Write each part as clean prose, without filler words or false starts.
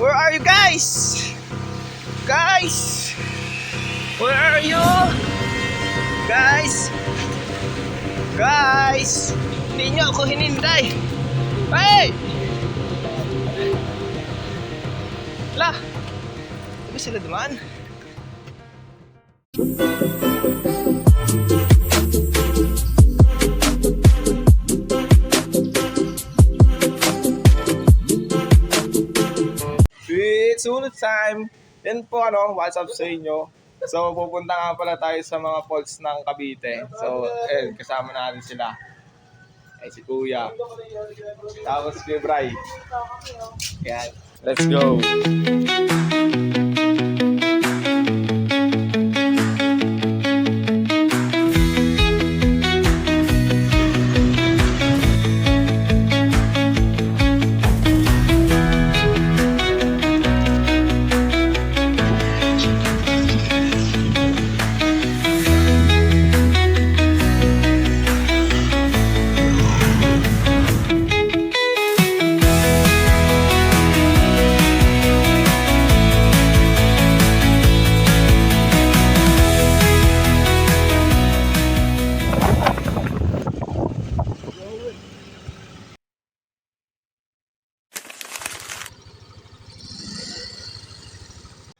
Where are you guys? Guys! Where are you? Guys! Guys! Hindi nyo ako hinintay! Hey! La! Di ba sila dumaan? It's sunod time! Yan po what's up sa inyo? So pupunta nga pala tayo sa mga falls ng Cavite. So kasama natin sila. Ay si Kuya. Tapos si Bray. Yan. Let's go!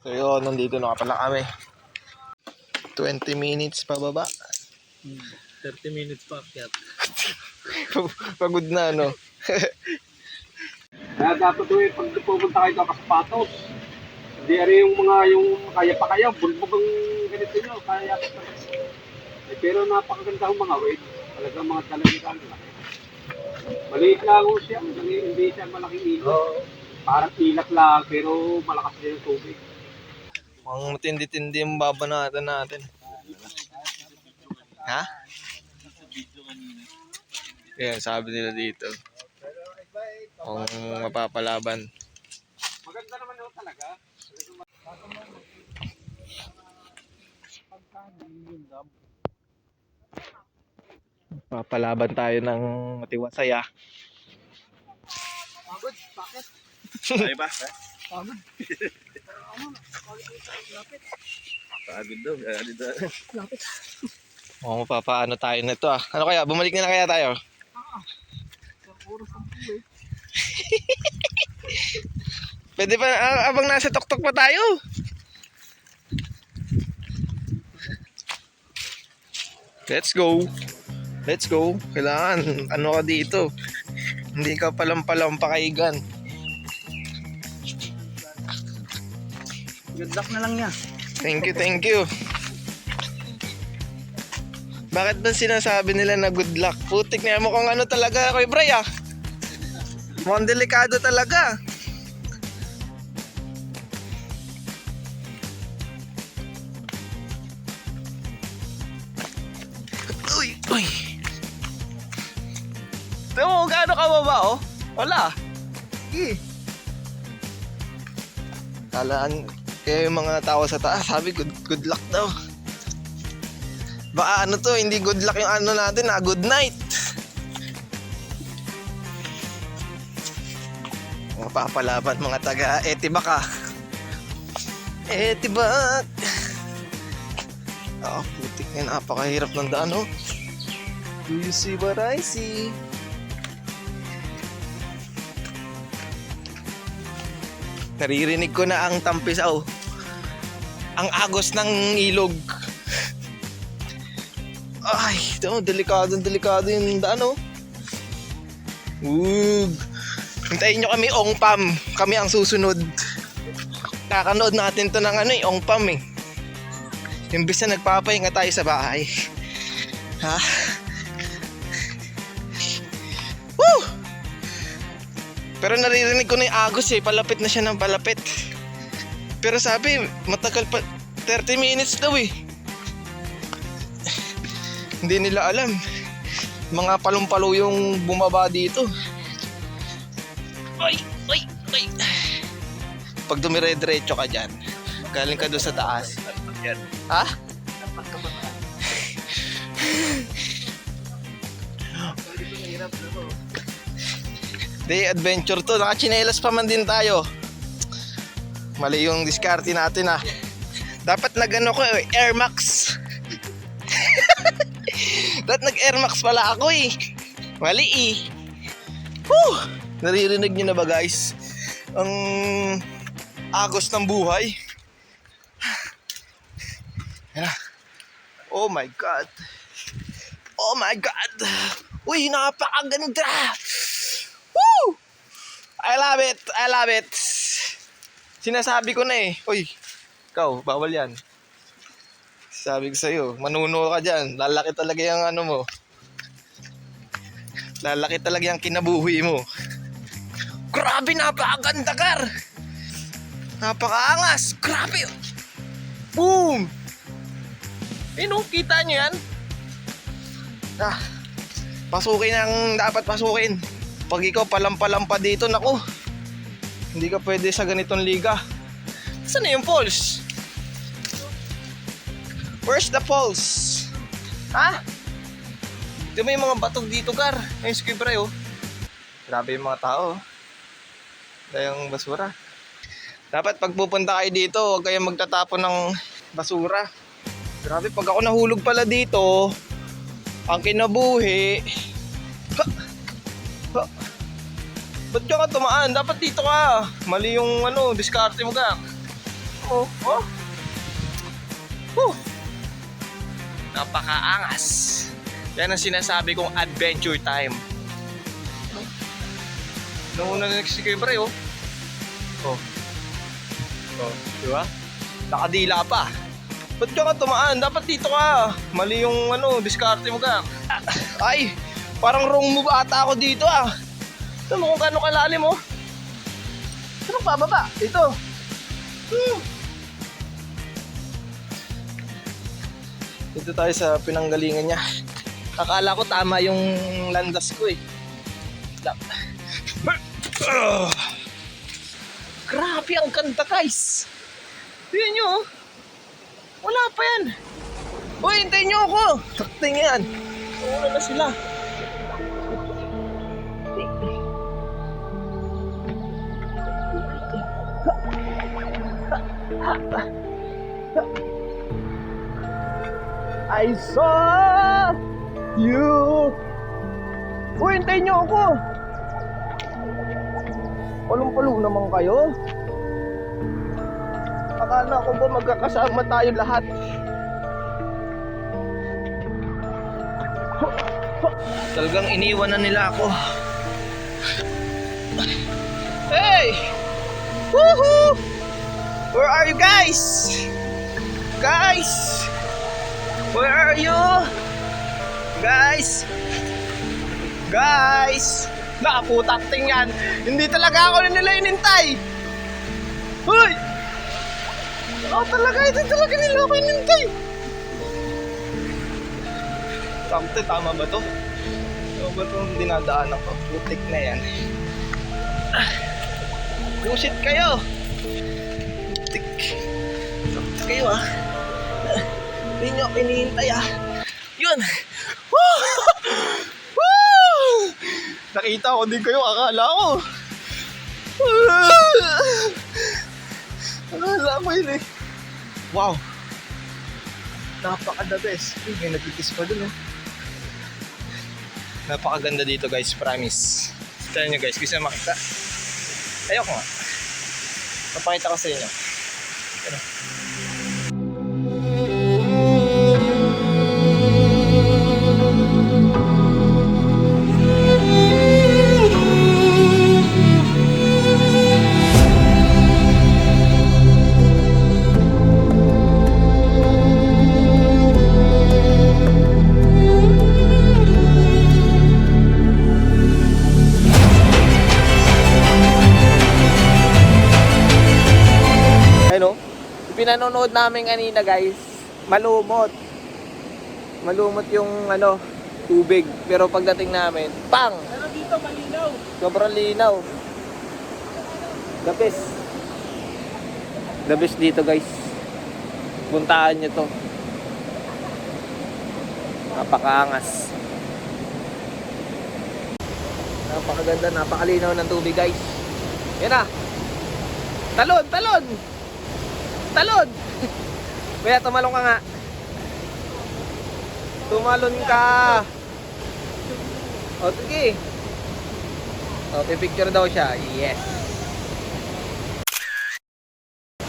So yun, nandito na pala kami. 20 minutes pababa. 30 minutes pa akyat. Pagod na Kaya dapat pag pupunta kayo sa Patos, hindi rin yung kaya pa kayo, bulbog ang ganito nyo, kaya pero napakaganda ang mga wave, talagang mga talagang maliit lang siya, hindi siya malaking ilog. Parang ilak lang, pero malakas din yung tubig. Ang matindi-tindi yung babanatan natin. Ha? Yan, sabi nila dito. Kung mapapalaban. Maganda naman yun talaga. Papalaban tayo ng matiwasay Pagod, bakit? Ay ba? Pagod. Pagod daw. Lapit. O mapapaano tayo nito Ano kaya? Bumalik na kaya tayo? Pwede pa abang nasa tuktok pa tayo. Let's go. Let's go. Kailangan ka dito. Hindi ka palampa-lampakaigan. Good luck na lang niya. Thank you, thank you. Bakit ba sinasabi nila na good luck? Putik na mukhang talaga kay Bray mukhang delikado talaga. Uy, uy. Ito mo, gaano ka baba Wala. Kalaan kaya yung mga tao sa taas sabi good luck daw. Baka hindi good luck yung natin good night. Mga papalaban mga taga Etibak Etibak. Putik na napakahirap ng daan Do you see what I see? Naririnig ko na ang tampisaw. Ang agos ng ilog. Ay, delikado yung daan Hintayin nyo kami Ongpam. Kami ang susunod. Kakanood natin to ng Ongpam Imbis na nagpapahinga tayo sa bahay. Ha? Woo! Pero naririnig ko na yung agos palapit na siya ng palapit. Pero sabi, matagal pa 30 minutes daw Hindi nila alam. Mga palumpalo yung bumaba dito. Ay! Pag dumire-diretso ka dyan, galing ka doon sa taas. Ha? Day adventure to. Nakachinelas pa man din tayo. Mali yung diskarte natin ah. Dapat nag-ano ko eh, Air Max. Dapat nag-Air Max pala ako eh. Mali eh. Whew! Naririnig nyo na ba guys? Ang agos ng buhay. Yan na. Oh my God. Oh my God. Uy, napakaganda. Woo! I love it. I love it. Sinasabi ko na eh. Uy, ikaw, bawal yan. Sabi ko sa'yo, manuno ka dyan. Lalaki talaga yung ano mo. Lalaki talaga yung kinabuhi mo. Grabe, napakaganda, Kar. Napakaangas. Grabe. Boom. Kita nyo yan? Pasukin ang dapat pasukin. Pag ikaw palampa-lampa dito, naku. Hindi ka pwede sa ganitong liga. Saan na yung falls? Where's the falls? Ha? Di ba yung mga batog dito, Kar? Yung skibray, oh. Grabe yung mga tao. Dahil yung basura. Dapat pag pupunta kayo dito, huwag kayong magtatapon ng basura. Grabe, pag ako nahulog pala dito, ang kinabuhi. Ba't ka tumaan? Dapat dito ka. Mali yung ano, diskarte mo ka. Oh. Napakaangas. Yan ang sinasabi kong adventure time. Nauna na nagsikibray, oh. Oh, di ba? Nakadila pa. Ba't ka tumaan? Dapat dito ka. Mali yung ano, diskarte mo ka. Ay, parang wrong move ata ako dito ah. Ito mo kung gano'ng kalalim mo. Anong pababa? Ito. Dito tayo sa pinanggalingan niya. Akala ko tama yung landas ko eh. Grabe ang ganda guys. Tingnan nyo oh. Wala pa yan. Uy, hintayin nyo ako. Sakting yan. Wala na sila. I saw you. Uy, hintayin nyo ako. Palong-palong naman kayo. Akala ko ba magkakasama tayo lahat? Talagang iniwan na nila ako. Hey! Woohoo! Where are you guys? Guys! Where are you? Guys! Guys! Nakaputak tingnan! Hindi talaga ako nila inintay! Hoy! Oo talaga, hindi talaga nila ako inintay! Tama ba to? Tama ba itong dinadaanan ko? Putik na yan. Busit kayo! Putik. Putik kayo ah. Hindi nyo ako inihintay ah. Yun! Woo! Woo! Nakita ko din kayo, akala ko. Akala ko yun eh. Wow! Napaka-the best. May nagkikis pa dun oh. Napakaganda dito guys, promise. Tignan nyo guys, gusto nyo makita? Ayoko nga. Papakita ko sa inyo. Ano? Pinanonood namin kanina guys, malumot yung ano, tubig, pero pagdating namin, pang! Pero dito malinaw. Sobrang linaw. The best dito guys. Puntahan nyo to. Napakaangas. Napakaganda, napakalinaw ng tubig guys. Yan na. Talon, talon! Talon! Kuya, tumalon ka nga. Tumalon ka. O, sige. Okay, picture daw siya. Yes.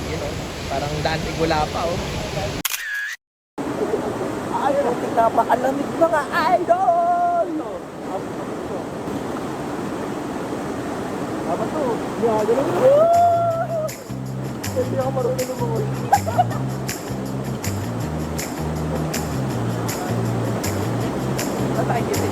Yun o. Parang daantig wala pa o. Ay, napakalamig mga idol! Dapat to. Gagalaw mo. Hindi ako marunong lumungon. Patay kita.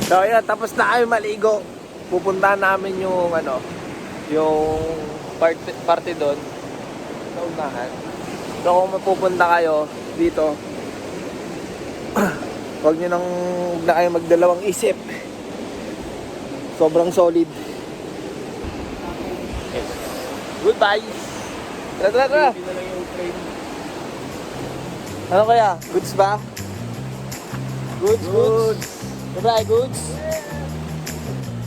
So yun, tapos na kami maligo. Pupuntahan namin yung ano, yung party doon sa unahan. So kung mapupunta kayo dito, huwag nyo nang na kayo magdalawang isip. Sobrang solid. Yes. Goodbye. Tara, tara, tara. Ano kaya? Goods ba? Goods, goods. Goodbye, goods.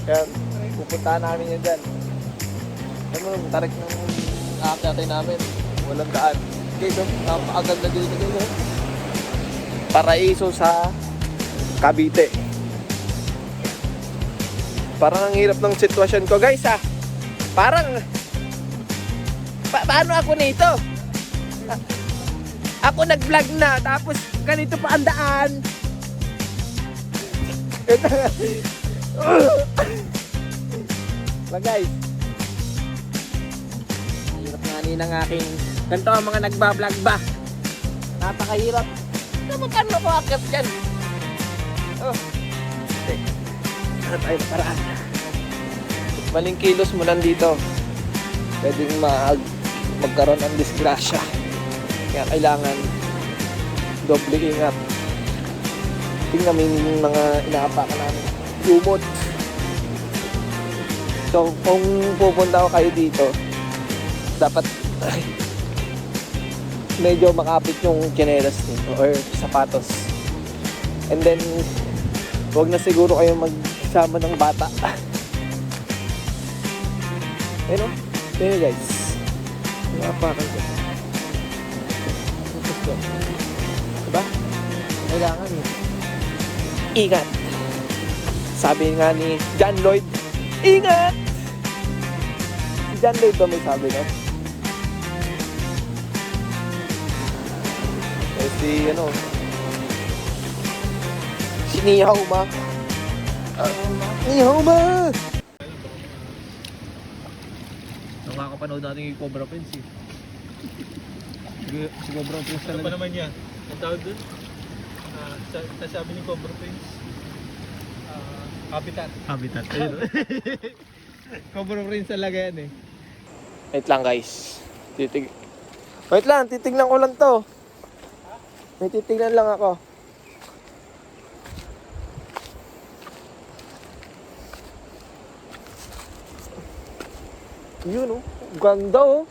Kaya pupuntahan namin yun dyan. Ano, tarik ng aakyatay namin. Walang daan. Okay, so, napakaganda dito dito. Paraiso sa Cavite. Parang ang hirap ng sitwasyon ko, guys, ha. Parang paano ako nito? Ako nag-vlog na, tapos ganito pa ang daan. But guys, hirap nga ng aking ganito ang mga nagbablog ba. Napakahirap. Magkano ako akit dyan? Oh. Ano tayo paraan? Maling kilos mo lang dito, pwedeng magkaroon ng disgrasya. Kaya kailangan doble ingat. Tingnan namin yung mga inaapakan namin. Lumot. So, kung pupunta ko kayo dito, dapat medyo makapit yung tsinelas nito or sapatos. And then, huwag na siguro kayo magsama ng bata. Ayun o. Ayun guys. Inaapakan ko. Tapos ko. Diba? Kailangan eh. Ingat. Sabi nga ni John Lloyd, ingat! Si John Lloyd ba may sabi no? Eh si ano, si Nihaw Ma. Nihaw Ma! Nakakapanood natin yung Cobra Prince eh. Si Cobra Prince Ano talaga. pa naman yan? Ang tawag doon? Sabi ni Cobra Prince, habitat. Habitat. Cobra Prince talaga yan eh. Wait lang guys. Wait lang, titignan ko lang to. May titignan lang ako. Yun oh. Ganda oh.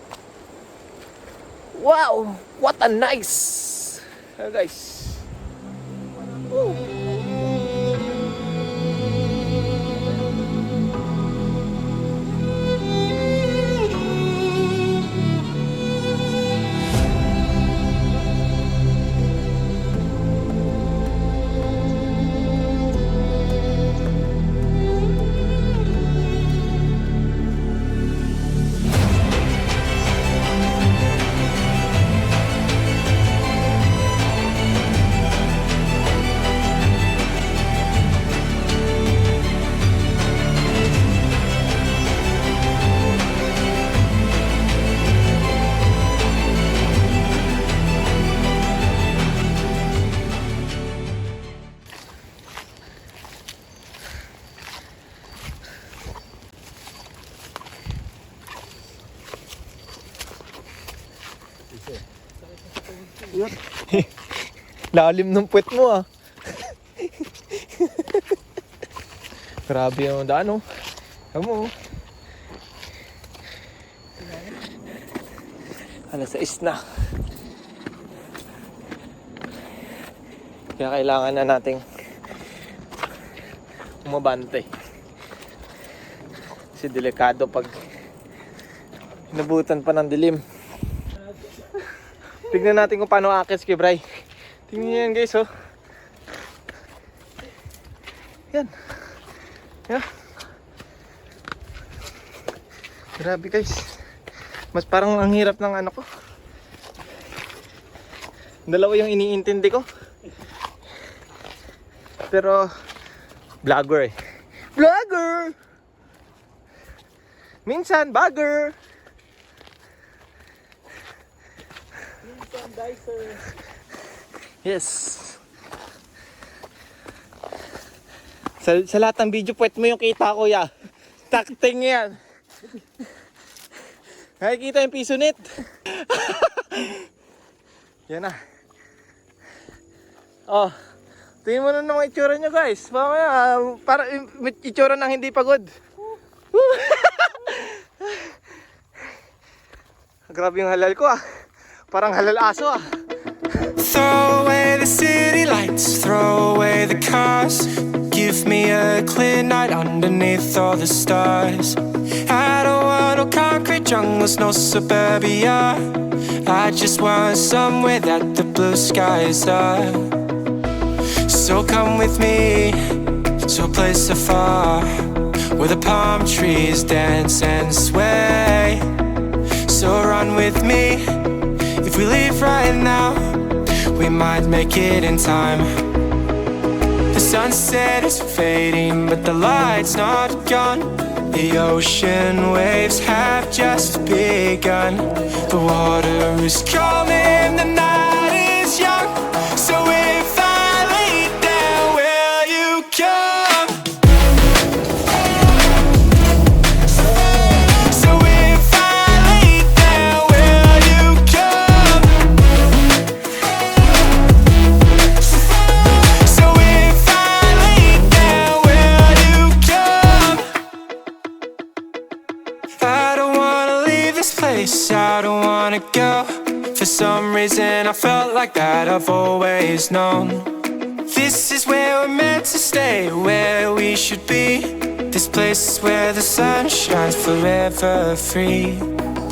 Wow! What a nice! Guys. Woo! Lalim ng puwet mo ah. Grabe yung daan oh. Kamu oh. Alas 6 na. Kaya kailangan na nating umabante. Kasi delikado pag nabutan pa ng dilim. Tignan natin kung paano akit si Bray. Tingnan nyo yan guys oh. Yan. Yan. Grabe guys. Mas parang ang hirap ng ano ko. Dalawa yung iniintindi ko. Pero vlogger eh. Vlogger! Minsan bagger. Minsan dicer. Yes. Sa lahat ng video, puwet mo yung kita ko ya. Takting yan. Nakikita yung piso net. Yan na. Oh. Tingin mo na ng itsura nyo guys. Mamaya, para itsura ng hindi pagod. Grabe yung halal ko ah. Parang halal aso ah. Throw away the city lights, throw away the cars. Give me a clear night underneath all the stars. I don't want no concrete jungles, no suburbia. I just want somewhere that the blue skies are. So come with me to a place afar, where the palm trees dance and sway. So run with me. If we leave right now, we might make it in time. The sunset is fading, but the light's not gone. The ocean waves have just begun. The water is calling, the night is young. So if I lay down, will you come? So if I lay down, will you come? So if I lay down, will you come? I don't wanna leave this place, I don't wanna go. For some reason I felt like that I've always known. This is where we're meant to stay, where we should be. This place is where the sun shines forever free.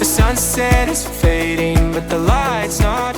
The sunset is fading, but the light's not